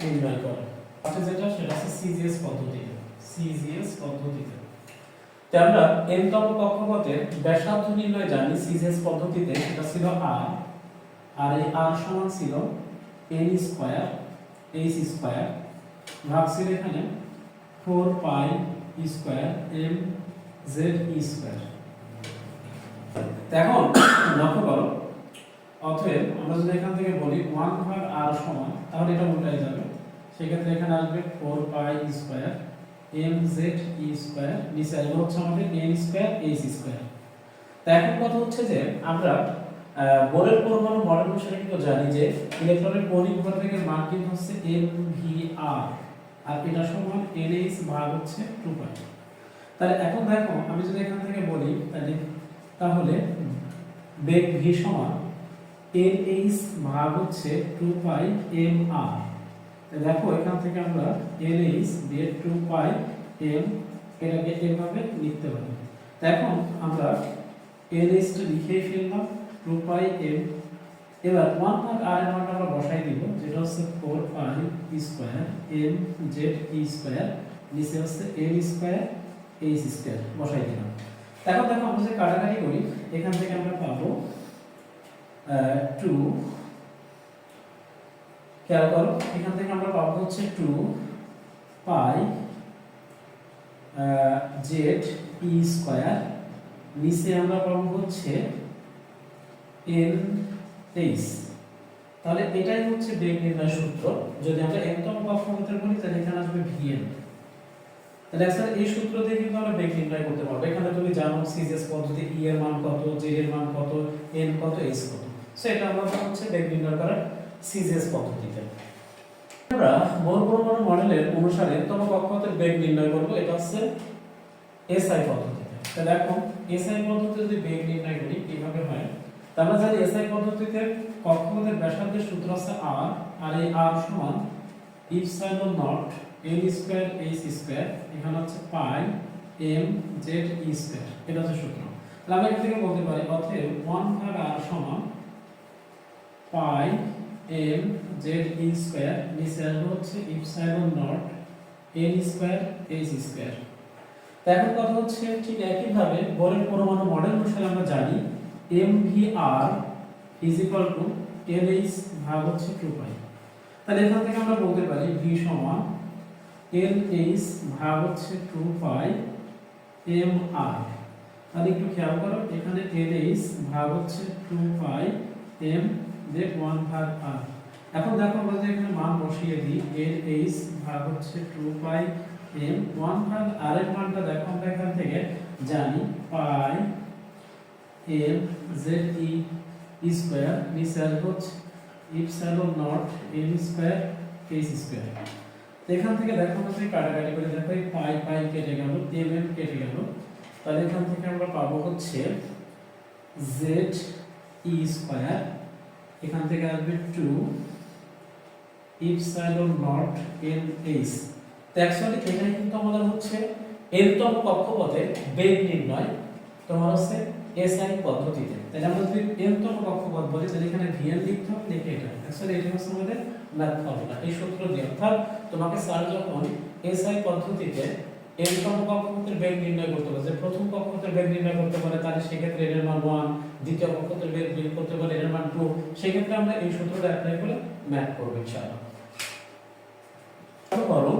নির্ণয় করে। আচ্ছা যেটা সেটা হচ্ছে সিজিএস পদ্ধতিতে। সিজিএস পদ্ধতিতে তো আমরা n তম কক্ষপথের ব্যাসার্ধ নির্ণয় জানি সিজিএস পদ্ধতিতে, সেটা ছিল r, আর এই r সমান ছিল n স্কয়ার h স্কয়ার ভাগ ছিল এখানে 4 pi square m z e square. এখন লক্ষ্য করো, অতএব আমরা যদি এখান থেকে বলি 1 ভাগ r সমান, তাহলে এটা উল্টাই যাবে, সেক্ষেত্রে এখানে আসবে 4 pi square m z e square, নিচে আসবে হচ্ছে আমাদের n স্কয়ার h স্কয়ার। তো এখন কথা হচ্ছে যে আমরা বোরের পরমাণু মডেল অনুসারে কিন্তু জানি যে ইলেকট্রনের কৌণিক ভরবেগের মান কিন্তু হচ্ছে mvr, আর এটা সমান nh ভাগ হচ্ছে 2 পাই। তাহলে এখন দেখো আমি যদি এখান থেকে বলি তাহলে বেগ v সমান nh ভাগ হচ্ছে 2 পাই mr। দেখো এখান থেকে আমরা nh দিয়ে 2 পাই m এটাকে এভাবে লিখতে পারি। এখন আমরা nh টা লিখে ফেললাম 2 পাই m। এবার 1 ভাগ r এর মানটা আমরা বসাই দিব, যেটা হচ্ছে 4 pi square m z e square, নিচে হচ্ছে n স্কয়ার h স্কয়ার বসাই দিলাম। এখন দেখো আমরা যদি কাটাকাটি করি, এখান থেকে আমরা পাবো 2, খেয়াল করো এখান থেকে আমরা পাবো হচ্ছে 2 পাই z e স্কয়ার, নিচে আমরা পাবো হচ্ছে n h। তাহলে এটাই হচ্ছে বেগ নির্ণয় সূত্র। যদি আমরা n তম কক্ষপথের বলি তাহলে এখানে আসবে vn। তাহলে স্যার এই সূত্র দিয়ে কিন্তু আমরা বেগ নির্ণয় করতে পারবো। এখানে তুমি জানো সিজিএস পদ্ধতি e এর মান কত, z এর মান কত, n কত, h কত। সো এটা আমরা হচ্ছে বেগ নির্ণয় করার সিজিএস পদ্ধতিতে। আমরা বোর পরমাণু মডেলের অনুসারে তম কক্ষপথের বেগ নির্ণয় করব, এটা হচ্ছে এসআই পদ্ধতিতে। তাহলে দেখো এসআই পদ্ধতিতে যদি বেগ নির্ণয় করি কিভাবে হয়, তাহলে আমরা জানি এসআই পদ্ধতিতে কক্ষপথের ব্যাসার্ধের সূত্র আছে r, আর এই r সমান epsilon not n square h square, এখানে হচ্ছে পাই m z e স্কয়ার, এটা হচ্ছে সূত্র। তাহলে আমরা এখান থেকে বলতে পারি অতএব 1 ভাগ r সমান পাই m z e স্কয়ার, নিচে আসবে হচ্ছে epsilon not n square h square. এখন কথা হচ্ছে ঠিক একই ভাবে বোরের পরমাণু মডেল অনুসারে আমরা জানি mvr is equal to nh ভাগ হচ্ছে 2 পাই। তাহলে এখান থেকে আমরা বলতে পারি v সমান nh ভাগ হচ্ছে 2 পাই mr। তাহলে একটু খেয়াল করো এখানে nh ভাগ হচ্ছে 2 পাই m যে 1 ভাগ r। এখন দেখো আমরা যে এখানে মান বসিয়ে দিই, nh ভাগ হচ্ছে 2 পাই m, 1 ভাগ r এর মানটা দেখো আমরা এখান থেকে জানি পাই m z e স্কয়ার, নিচে আসবে হচ্ছে epsilon not n square h square. তো এখান থেকে দেখো আমরা যদি কাটাকাটি করে দেখো এই পাই পাই কেটে গেল, m m কেটে গেল, তাহলে এখান থেকে আমরা পাবো হচ্ছে z e স্কয়ার, এখান থেকে আসবে 2 ইপসাইলন নট n h। তো অ্যাকচুয়ালি এটাই কিন্তু আমাদের হচ্ছে n তম কক্ষপথের বেগ নির্ণয় তোমার হচ্ছে এসআই পদ্ধতিতে। তাহলে আমরা যদি n তম কক্ষপথ বলি তাহলে এখানে vn লিখতে হবে, লিখে এটা অ্যাকচুয়ালি এটা হচ্ছে আমাদের ম্যাথ ফর্মুলা, এই সূত্র দিয়ে। অর্থাৎ তোমাকে স্যার যখন এসআই পদ্ধতিতে n তম কক্ষপথের বেগ নির্ণয় করতে বলে, যে প্রথম কক্ষপথের বেগ নির্ণয় করতে বলে তাহলে সেক্ষেত্রে এর মান 1, দ্বিতীয় কক্ষপথের বেগ নির্ণয় করতে বলে এর মান 2, সেক্ষেত্রে আমরা এই সূত্রটা অ্যাপ্লাই করে ম্যাথ করব ইনশাআল্লাহ। করো